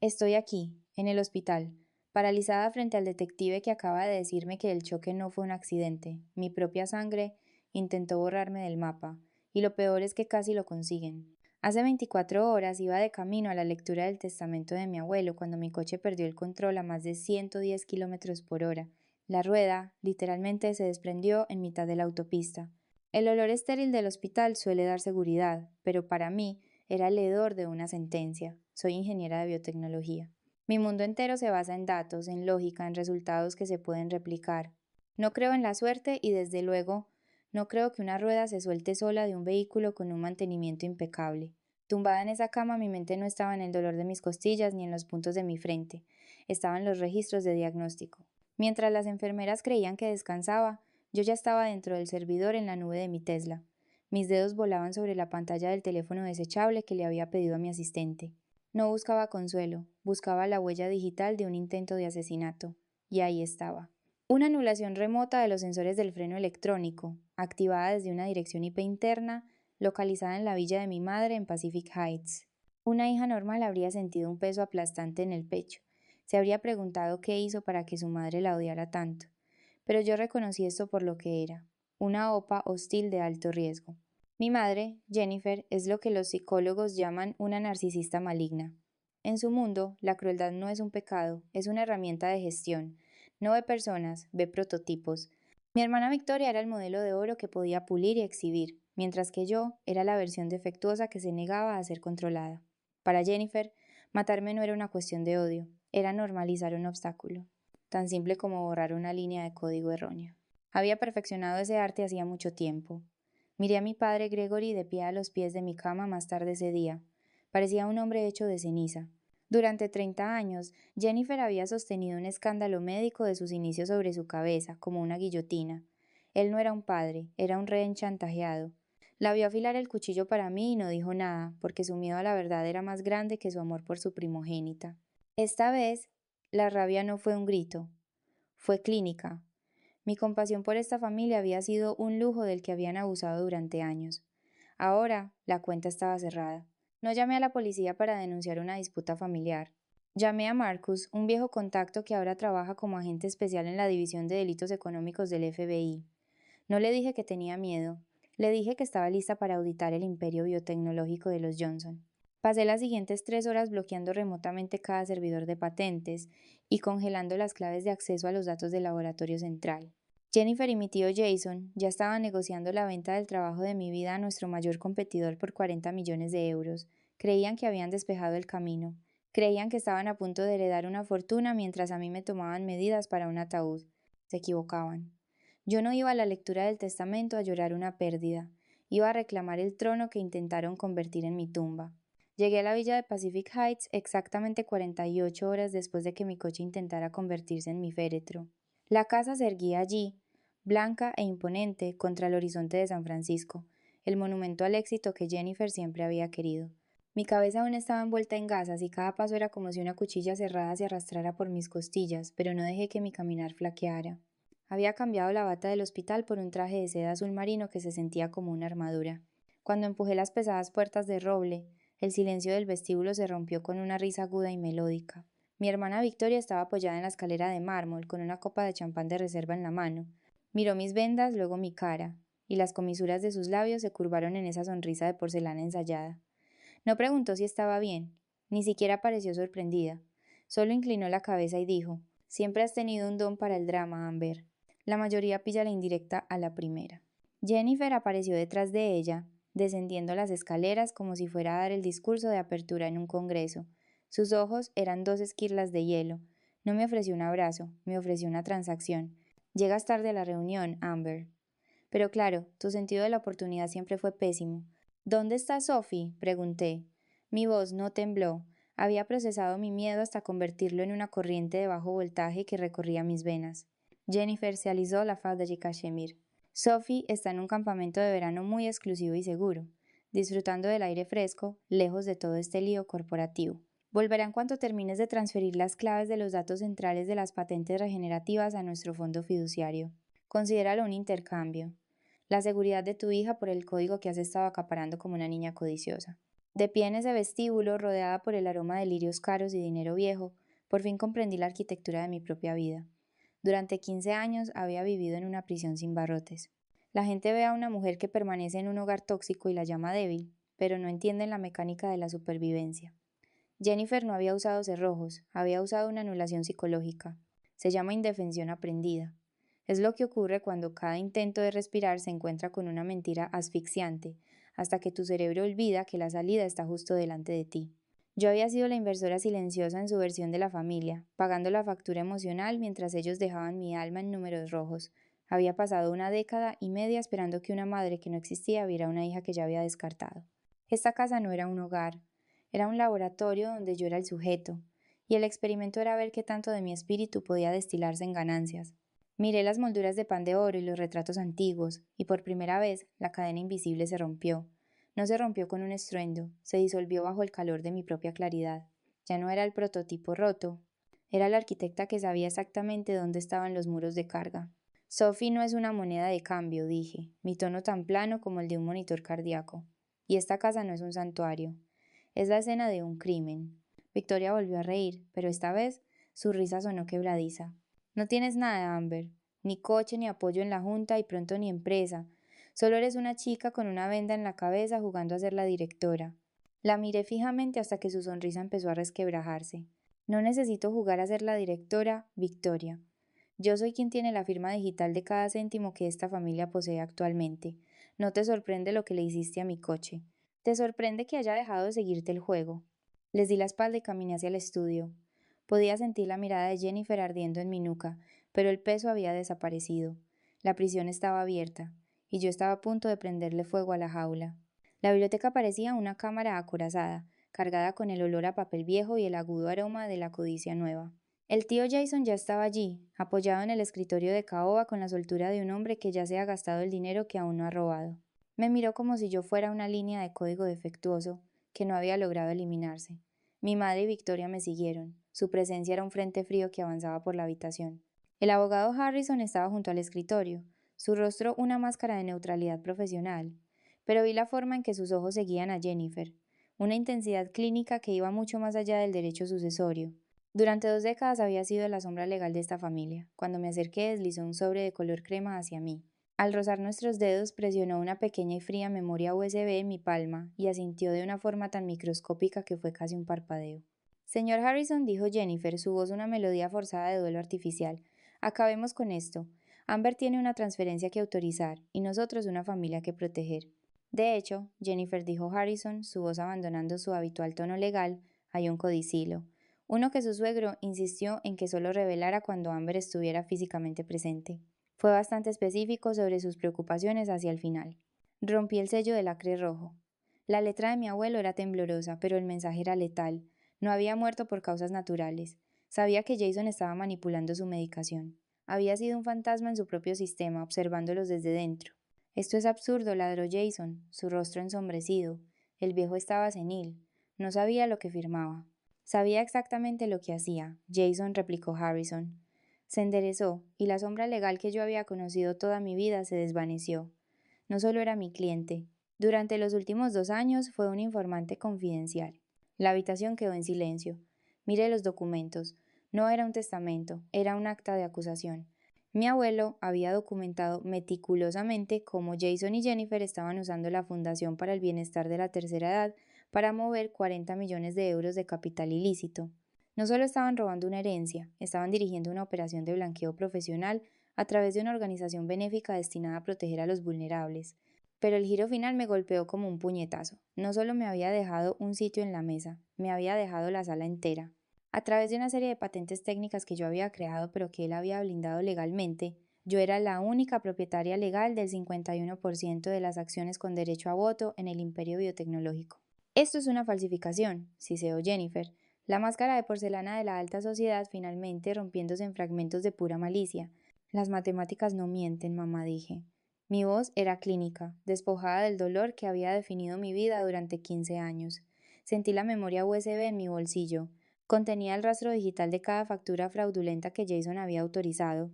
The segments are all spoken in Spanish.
Estoy aquí, en el hospital, paralizada frente al detective que acaba de decirme que el choque no fue un accidente. Mi propia sangre intentó borrarme del mapa, y lo peor es que casi lo consiguen. Hace 24 horas iba de camino a la lectura del testamento de mi abuelo cuando mi coche perdió el control a más de 110 kilómetros por hora. La rueda, literalmente, se desprendió en mitad de la autopista. El olor estéril del hospital suele dar seguridad, pero para mí era el hedor de una sentencia. Soy ingeniera de biotecnología. Mi mundo entero se basa en datos, en lógica, en resultados que se pueden replicar. No creo en la suerte y desde luego no creo que una rueda se suelte sola de un vehículo con un mantenimiento impecable. Tumbada en esa cama, mi mente no estaba en el dolor de mis costillas ni en los puntos de mi frente, estaba en los registros de diagnóstico. Mientras las enfermeras creían que descansaba, yo ya estaba dentro del servidor en la nube de mi Tesla. Mis dedos volaban sobre la pantalla del teléfono desechable que le había pedido a mi asistente. No buscaba consuelo, buscaba la huella digital de un intento de asesinato. Y ahí estaba. Una anulación remota de los sensores del freno electrónico, activada desde una dirección IP interna, localizada en la villa de mi madre en Pacific Heights. Una hija normal habría sentido un peso aplastante en el pecho. Se habría preguntado qué hizo para que su madre la odiara tanto. Pero yo reconocí esto por lo que era, una OPA hostil de alto riesgo. Mi madre, Jennifer, es lo que los psicólogos llaman una narcisista maligna. En su mundo, la crueldad no es un pecado, es una herramienta de gestión. No ve personas, ve prototipos. Mi hermana Victoria era el modelo de oro que podía pulir y exhibir, mientras que yo era la versión defectuosa que se negaba a ser controlada. Para Jennifer, matarme no era una cuestión de odio, era normalizar un obstáculo, tan simple como borrar una línea de código erróneo. Había perfeccionado ese arte hacía mucho tiempo. Miré a mi padre Gregory de pie a los pies de mi cama más tarde ese día. Parecía un hombre hecho de ceniza. Durante 30 años, Jennifer había sostenido un escándalo médico de sus inicios sobre su cabeza, como una guillotina. Él no era un padre, era un rehén chantajeado. La vio afilar el cuchillo para mí y no dijo nada, porque su miedo a la verdad era más grande que su amor por su primogénita. Esta vez, la rabia no fue un grito, fue clínica. Mi compasión por esta familia había sido un lujo del que habían abusado durante años. Ahora, la cuenta estaba cerrada. No llamé a la policía para denunciar una disputa familiar. Llamé a Marcus, un viejo contacto que ahora trabaja como agente especial en la División de Delitos Económicos del FBI. No le dije que tenía miedo, le dije que estaba lista para auditar el imperio biotecnológico de los Johnson. Pasé las siguientes 3 horas bloqueando remotamente cada servidor de patentes y congelando las claves de acceso a los datos del laboratorio central. Jennifer y mi tío Jason ya estaban negociando la venta del trabajo de mi vida a nuestro mayor competidor por 40 millones de euros. Creían que habían despejado el camino. Creían que estaban a punto de heredar una fortuna mientras a mí me tomaban medidas para un ataúd. Se equivocaban. Yo no iba a la lectura del testamento a llorar una pérdida. Iba a reclamar el trono que intentaron convertir en mi tumba. Llegué a la villa de Pacific Heights exactamente 48 horas después de que mi coche intentara convertirse en mi féretro. La casa se erguía allí, blanca e imponente, contra el horizonte de San Francisco, el monumento al éxito que Jennifer siempre había querido. Mi cabeza aún estaba envuelta en gasas y cada paso era como si una cuchilla cerrada se arrastrara por mis costillas, pero no dejé que mi caminar flaqueara. Había cambiado la bata del hospital por un traje de seda azul marino que se sentía como una armadura. Cuando empujé las pesadas puertas de roble, el silencio del vestíbulo se rompió con una risa aguda y melódica. Mi hermana Victoria estaba apoyada en la escalera de mármol, con una copa de champán de reserva en la mano. Miró mis vendas, luego mi cara, y las comisuras de sus labios se curvaron en esa sonrisa de porcelana ensayada. No preguntó si estaba bien, ni siquiera pareció sorprendida. Solo inclinó la cabeza y dijo: «Siempre has tenido un don para el drama, Amber». La mayoría pilla la indirecta a la primera. Jennifer apareció detrás de ella, descendiendo las escaleras como si fuera a dar el discurso de apertura en un congreso. Sus ojos eran dos esquirlas de hielo. No me ofreció un abrazo, me ofreció una transacción. «Llegas tarde a la reunión, Amber». «Pero claro, tu sentido de la oportunidad siempre fue pésimo». «¿Dónde está Sophie?», pregunté. Mi voz no tembló. Había procesado mi miedo hasta convertirlo en una corriente de bajo voltaje que recorría mis venas. Jennifer se alisó la falda de cachemir. «Sophie está en un campamento de verano muy exclusivo y seguro, disfrutando del aire fresco, lejos de todo este lío corporativo. Volverá en cuanto termines de transferir las claves de los datos centrales de las patentes regenerativas a nuestro fondo fiduciario. Considéralo un intercambio. La seguridad de tu hija por el código que has estado acaparando como una niña codiciosa». De pie en ese vestíbulo, rodeada por el aroma de lirios caros y dinero viejo, por fin comprendí la arquitectura de mi propia vida. Durante 15 años había vivido en una prisión sin barrotes. La gente ve a una mujer que permanece en un hogar tóxico y la llama débil, pero no entienden la mecánica de la supervivencia. Jennifer no había usado cerrojos, había usado una anulación psicológica. Se llama indefensión aprendida. Es lo que ocurre cuando cada intento de respirar se encuentra con una mentira asfixiante, hasta que tu cerebro olvida que la salida está justo delante de ti. Yo había sido la inversora silenciosa en su versión de la familia, pagando la factura emocional mientras ellos dejaban mi alma en números rojos. Había pasado una década y media esperando que una madre que no existía viera a una hija que ya había descartado. Esta casa no era un hogar, era un laboratorio donde yo era el sujeto, y el experimento era ver qué tanto de mi espíritu podía destilarse en ganancias. Miré las molduras de pan de oro y los retratos antiguos, y por primera vez la cadena invisible se rompió. No se rompió con un estruendo, se disolvió bajo el calor de mi propia claridad. Ya no era el prototipo roto, era la arquitecta que sabía exactamente dónde estaban los muros de carga. Sophie no es una moneda de cambio, dije, mi tono tan plano como el de un monitor cardíaco. Y esta casa no es un santuario. Es la escena de un crimen. Victoria volvió a reír, pero esta vez su risa sonó quebradiza. No tienes nada, Amber. Ni coche, ni apoyo en la junta y pronto ni empresa. Solo eres una chica con una venda en la cabeza jugando a ser la directora. La miré fijamente hasta que su sonrisa empezó a resquebrajarse. No necesito jugar a ser la directora, Victoria. Yo soy quien tiene la firma digital de cada céntimo que esta familia posee actualmente. No te sorprende lo que le hiciste a mi coche. Te sorprende que haya dejado de seguirte el juego. Les di la espalda y caminé hacia el estudio. Podía sentir la mirada de Jennifer ardiendo en mi nuca, pero el peso había desaparecido. La prisión estaba abierta, y yo estaba a punto de prenderle fuego a la jaula. La biblioteca parecía una cámara acorazada, cargada con el olor a papel viejo y el agudo aroma de la codicia nueva. El tío Jason ya estaba allí, apoyado en el escritorio de caoba con la soltura de un hombre que ya se ha gastado el dinero que aún no ha robado. Me miró como si yo fuera una línea de código defectuoso que no había logrado eliminarse. Mi madre y Victoria me siguieron. Su presencia era un frente frío que avanzaba por la habitación. El abogado Harrison estaba junto al escritorio, su rostro una máscara de neutralidad profesional, pero vi la forma en que sus ojos seguían a Jennifer, una intensidad clínica que iba mucho más allá del derecho sucesorio. Durante 2 décadas había sido la sombra legal de esta familia. Cuando me acerqué deslizó un sobre de color crema hacia mí. Al rozar nuestros dedos presionó una pequeña y fría memoria USB en mi palma y asintió de una forma tan microscópica que fue casi un parpadeo. Señor Harrison, dijo Jennifer, su voz una melodía forzada de duelo artificial. Acabemos con esto. Amber tiene una transferencia que autorizar y nosotros una familia que proteger. De hecho, Jennifer, dijo Harrison, su voz abandonando su habitual tono legal, hay un codicilo. Uno que su suegro insistió en que solo revelara cuando Amber estuviera físicamente presente. Fue bastante específico sobre sus preocupaciones hacia el final. Rompí el sello del acre rojo. La letra de mi abuelo era temblorosa, pero el mensaje era letal. No había muerto por causas naturales. Sabía que Jason estaba manipulando su medicación. Había sido un fantasma en su propio sistema, observándolos desde dentro. Esto es absurdo, ladró Jason, su rostro ensombrecido. El viejo estaba senil. No sabía lo que firmaba. Sabía exactamente lo que hacía, Jason, replicó Harrison. Se enderezó, y la sombra legal que yo había conocido toda mi vida se desvaneció. No solo era mi cliente. Durante los últimos 2 años fue un informante confidencial. La habitación quedó en silencio. Miré los documentos. No era un testamento, era un acta de acusación. Mi abuelo había documentado meticulosamente cómo Jason y Jennifer estaban usando la Fundación para el Bienestar de la Tercera Edad para mover 40 millones de euros de capital ilícito. No solo estaban robando una herencia, estaban dirigiendo una operación de blanqueo profesional a través de una organización benéfica destinada a proteger a los vulnerables. Pero el giro final me golpeó como un puñetazo. No solo me había dejado un sitio en la mesa, me había dejado la sala entera. A través de una serie de patentes técnicas que yo había creado pero que él había blindado legalmente, yo era la única propietaria legal del 51% de las acciones con derecho a voto en el imperio biotecnológico. Esto es una falsificación, siseó Jennifer, la máscara de porcelana de la alta sociedad finalmente rompiéndose en fragmentos de pura malicia. Las matemáticas no mienten, mamá, dije. Mi voz era clínica, despojada del dolor que había definido mi vida durante 15 años. Sentí la memoria USB en mi bolsillo. Contenía el rastro digital de cada factura fraudulenta que Jason había autorizado.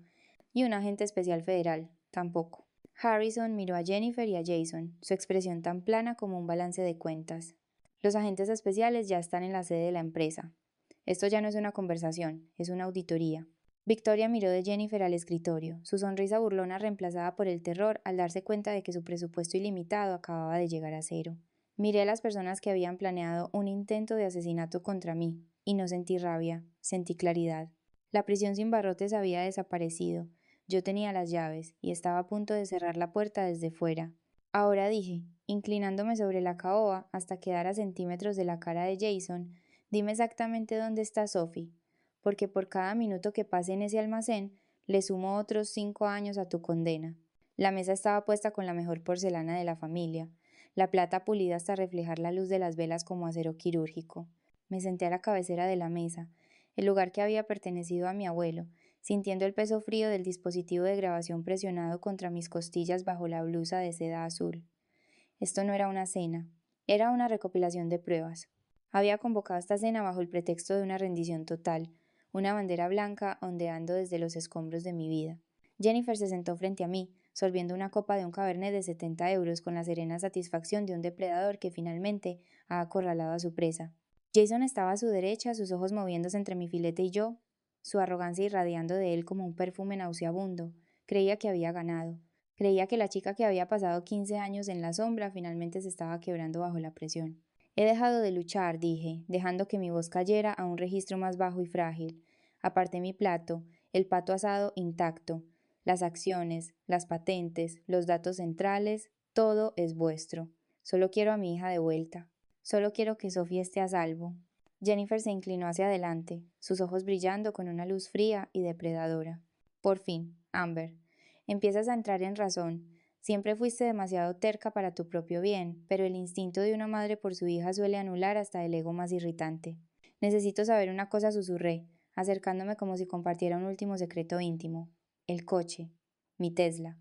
Y un agente especial federal, tampoco. Harrison miró a Jennifer y a Jason, su expresión tan plana como un balance de cuentas. Los agentes especiales ya están en la sede de la empresa. Esto ya no es una conversación, es una auditoría. Victoria miró de Jennifer al escritorio, su sonrisa burlona reemplazada por el terror al darse cuenta de que su presupuesto ilimitado acababa de llegar a cero. Miré a las personas que habían planeado un intento de asesinato contra mí, y no sentí rabia, sentí claridad. La prisión sin barrotes había desaparecido. Yo tenía las llaves, y estaba a punto de cerrar la puerta desde fuera. Ahora dije, inclinándome sobre la caoba hasta quedar a centímetros de la cara de Jason, dime exactamente dónde está Sophie, porque por cada minuto que pase en ese almacén, le sumo otros 5 años a tu condena. La mesa estaba puesta con la mejor porcelana de la familia, la plata pulida hasta reflejar la luz de las velas como acero quirúrgico. Me senté a la cabecera de la mesa, el lugar que había pertenecido a mi abuelo, sintiendo el peso frío del dispositivo de grabación presionado contra mis costillas bajo la blusa de seda azul. Esto no era una cena, era una recopilación de pruebas. Había convocado esta cena bajo el pretexto de una rendición total, una bandera blanca ondeando desde los escombros de mi vida. Jennifer se sentó frente a mí, sorbiendo una copa de un cabernet de 70 euros con la serena satisfacción de un depredador que finalmente ha acorralado a su presa. Jason estaba a su derecha, sus ojos moviéndose entre mi filete y yo, su arrogancia irradiando de él como un perfume nauseabundo. Creía que había ganado. Creía que la chica que había pasado 15 años en la sombra finalmente se estaba quebrando bajo la presión. He dejado de luchar, dije, dejando que mi voz cayera a un registro más bajo y frágil. Aparté mi plato, el pato asado intacto, las acciones, las patentes, los datos centrales, todo es vuestro. Solo quiero a mi hija de vuelta. Solo quiero que Sofía esté a salvo. Jennifer se inclinó hacia adelante, sus ojos brillando con una luz fría y depredadora. Por fin, Amber, empiezas a entrar en razón. Siempre fuiste demasiado terca para tu propio bien, pero el instinto de una madre por su hija suele anular hasta el ego más irritante. Necesito saber una cosa, susurré, acercándome como si compartiera un último secreto íntimo. El coche. Mi Tesla.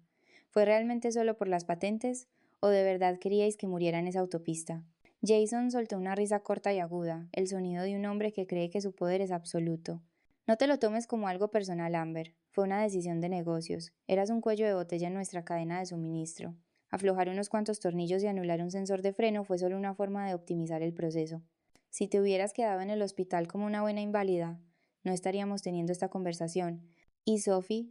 ¿Fue realmente solo por las patentes? ¿O de verdad queríais que muriera en esa autopista? Jason soltó una risa corta y aguda, el sonido de un hombre que cree que su poder es absoluto. No te lo tomes como algo personal, Amber. Fue una decisión de negocios. Eras un cuello de botella en nuestra cadena de suministro. Aflojar unos cuantos tornillos y anular un sensor de freno fue solo una forma de optimizar el proceso. Si te hubieras quedado en el hospital como una buena inválida, no estaríamos teniendo esta conversación. ¿Y Sophie?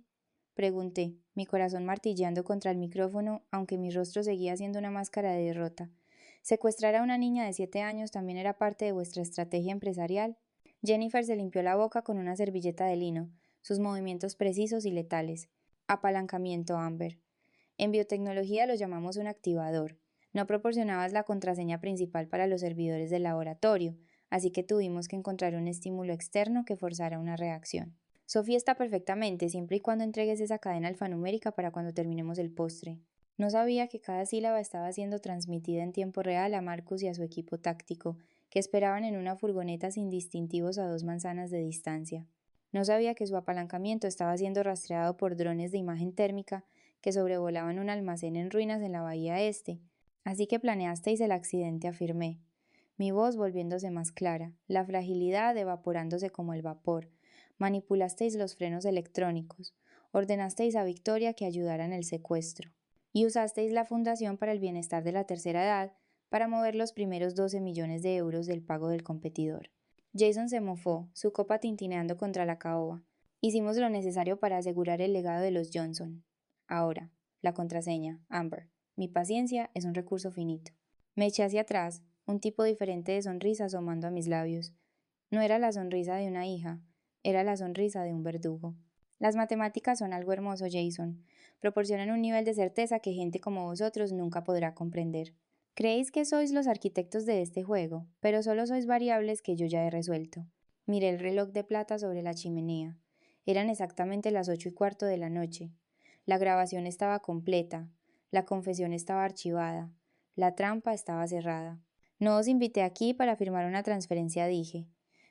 Pregunté, mi corazón martilleando contra el micrófono, aunque mi rostro seguía siendo una máscara de derrota. ¿Secuestrar a una niña de 7 años también era parte de vuestra estrategia empresarial? Jennifer se limpió la boca con una servilleta de lino, sus movimientos precisos y letales. Apalancamiento, Amber. En biotecnología lo llamamos un activador. No proporcionabas la contraseña principal para los servidores del laboratorio, así que tuvimos que encontrar un estímulo externo que forzara una reacción. Sofía está perfectamente, siempre y cuando entregues esa cadena alfanumérica para cuando terminemos el postre. No sabía que cada sílaba estaba siendo transmitida en tiempo real a Marcus y a su equipo táctico, que esperaban en una furgoneta sin distintivos a 2 manzanas de distancia. No sabía que su apalancamiento estaba siendo rastreado por drones de imagen térmica que sobrevolaban un almacén en ruinas en la bahía este. Así que planeasteis el accidente, afirmé. Mi voz volviéndose más clara, la fragilidad evaporándose como el vapor. Manipulasteis los frenos electrónicos. Ordenasteis a Victoria que ayudara en el secuestro. Y usasteis la Fundación para el Bienestar de la Tercera Edad para mover los primeros 12 millones de euros del pago del competidor. Jason se mofó, su copa tintineando contra la caoba. Hicimos lo necesario para asegurar el legado de los Johnson. Ahora, la contraseña, Amber. Mi paciencia es un recurso finito. Me eché hacia atrás, un tipo diferente de sonrisa asomando a mis labios. No era la sonrisa de una hija, era la sonrisa de un verdugo. Las matemáticas son algo hermoso, Jason. Proporcionan un nivel de certeza que gente como vosotros nunca podrá comprender. Creéis que sois los arquitectos de este juego, pero solo sois variables que yo ya he resuelto. Miré el reloj de plata sobre la chimenea. Eran exactamente las 8:15 de la noche. La grabación estaba completa, la confesión estaba archivada, la trampa estaba cerrada. No os invité aquí para firmar una transferencia, dije,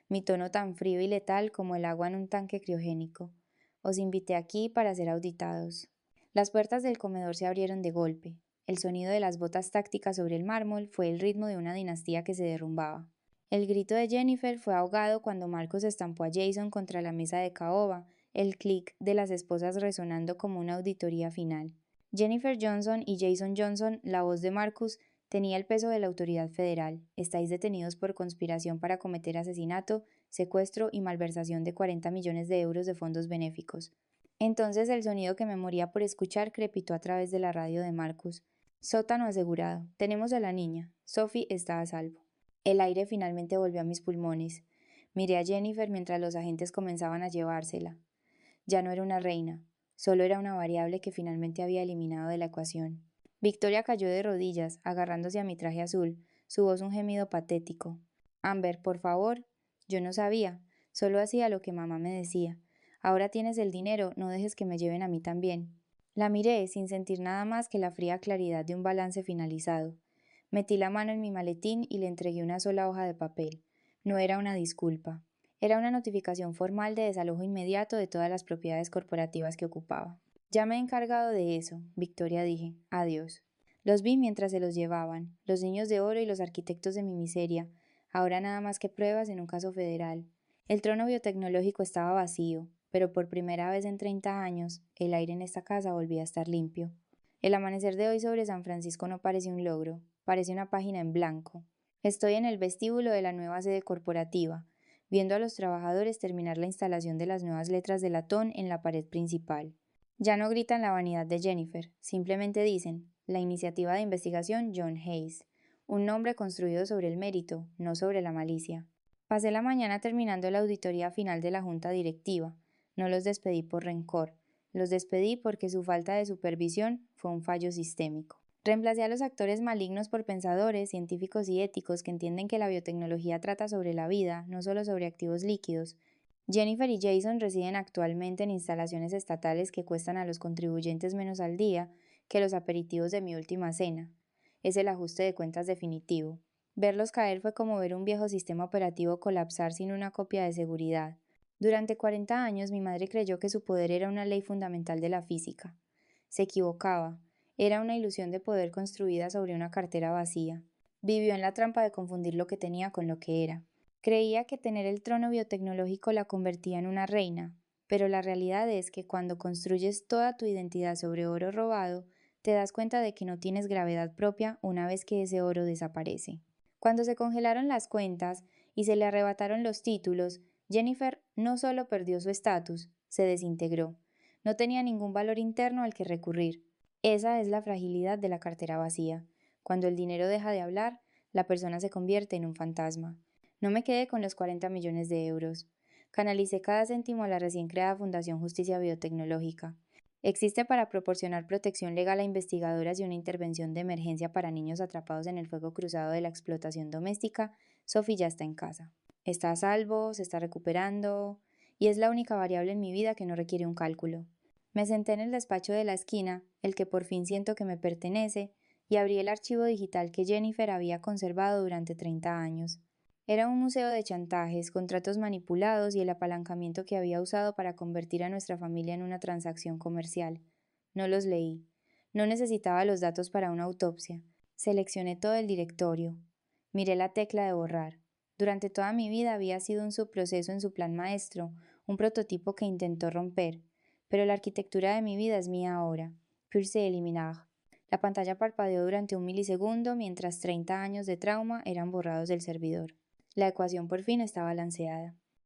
mi tono tan frío y letal como el agua en un tanque criogénico. Os invité aquí para ser auditados. Las puertas del comedor se abrieron de golpe. El sonido de las botas tácticas sobre el mármol fue el ritmo de una dinastía que se derrumbaba. El grito de Jennifer fue ahogado cuando Marcos estampó a Jason contra la mesa de caoba, el clic de las esposas resonando como una auditoría final. Jennifer Johnson y Jason Johnson, la voz de Marcus, Tenía el peso de la autoridad federal. Estáis detenidos por conspiración para cometer asesinato, secuestro y malversación de 40 millones de euros de fondos benéficos. Entonces el sonido que me moría por escuchar crepitó a través de la radio de Marcus. Sótano asegurado. Tenemos a la niña. Sophie está a salvo. El aire finalmente volvió a mis pulmones. Miré a Jennifer mientras los agentes comenzaban a llevársela. Ya no era una reina, solo era una variable que finalmente había eliminado de la ecuación. Victoria cayó de rodillas, agarrándose a mi traje azul, su voz un gemido patético. Amber, por favor. Yo no sabía, solo hacía lo que mamá me decía. Ahora tienes el dinero, no dejes que me lleven a mí también. La miré sin sentir nada más que la fría claridad de un balance finalizado. Metí la mano en mi maletín y le entregué una sola hoja de papel. No era una disculpa. Era una notificación formal de desalojo inmediato de todas las propiedades corporativas que ocupaba. Ya me he encargado de eso, Victoria dije. Adiós. Los vi mientras se los llevaban, los niños de oro y los arquitectos de mi miseria, ahora nada más que pruebas en un caso federal. El trono biotecnológico estaba vacío, pero por primera vez en 30 años, el aire en esta casa volvía a estar limpio. El amanecer de hoy sobre San Francisco no parece un logro, parece una página en blanco. Estoy en el vestíbulo de la nueva sede corporativa, viendo a los trabajadores terminar la instalación de las nuevas letras de latón en la pared principal. Ya no gritan la vanidad de Jennifer, simplemente dicen, la iniciativa de investigación John Hayes, un nombre construido sobre el mérito, no sobre la malicia. Pasé la mañana terminando la auditoría final de la junta directiva. No los despedí por rencor, los despedí porque su falta de supervisión fue un fallo sistémico. Reemplacé a los actores malignos por pensadores, científicos y éticos que entienden que la biotecnología trata sobre la vida, no solo sobre activos líquidos. Jennifer y Jason residen actualmente en instalaciones estatales que cuestan a los contribuyentes menos al día que los aperitivos de mi última cena. Es el ajuste de cuentas definitivo. Verlos caer fue como ver un viejo sistema operativo colapsar sin una copia de seguridad. Durante 40 años mi madre creyó que su poder era una ley fundamental de la física. Se equivocaba. Era una ilusión de poder construida sobre una cartera vacía. Vivió en la trampa de confundir lo que tenía con lo que era. Creía que tener el trono biotecnológico la convertía en una reina, pero la realidad es que cuando construyes toda tu identidad sobre oro robado, te das cuenta de que no tienes gravedad propia una vez que ese oro desaparece. Cuando se congelaron las cuentas y se le arrebataron los títulos, Jennifer no solo perdió su estatus, se desintegró. No tenía ningún valor interno al que recurrir. Esa es la fragilidad de la cartera vacía. Cuando el dinero deja de hablar, la persona se convierte en un fantasma. No me quedé con los 40 millones de euros. Canalicé cada céntimo a la recién creada Fundación Justicia Biotecnológica. Existe para proporcionar protección legal a investigadoras y una intervención de emergencia para niños atrapados en el fuego cruzado de la explotación doméstica. Sophie ya está en casa. Está a salvo, se está recuperando, y es la única variable en mi vida que no requiere un cálculo. Me senté en el despacho de la esquina, el que por fin siento que me pertenece, y abrí el archivo digital que Jennifer había conservado durante 30 años. Era un museo de chantajes, contratos manipulados y el apalancamiento que había usado para convertir a nuestra familia en una transacción comercial. No los leí. No necesitaba los datos para una autopsia. Seleccioné todo el directorio. Miré la tecla de borrar. Durante toda mi vida había sido un subproceso en su plan maestro, un prototipo que intentó romper. Pero la arquitectura de mi vida es mía ahora. Pulsé eliminar. La pantalla parpadeó durante un milisegundo mientras 30 años de trauma eran borrados del servidor. La ecuación por fin estaba balanceada.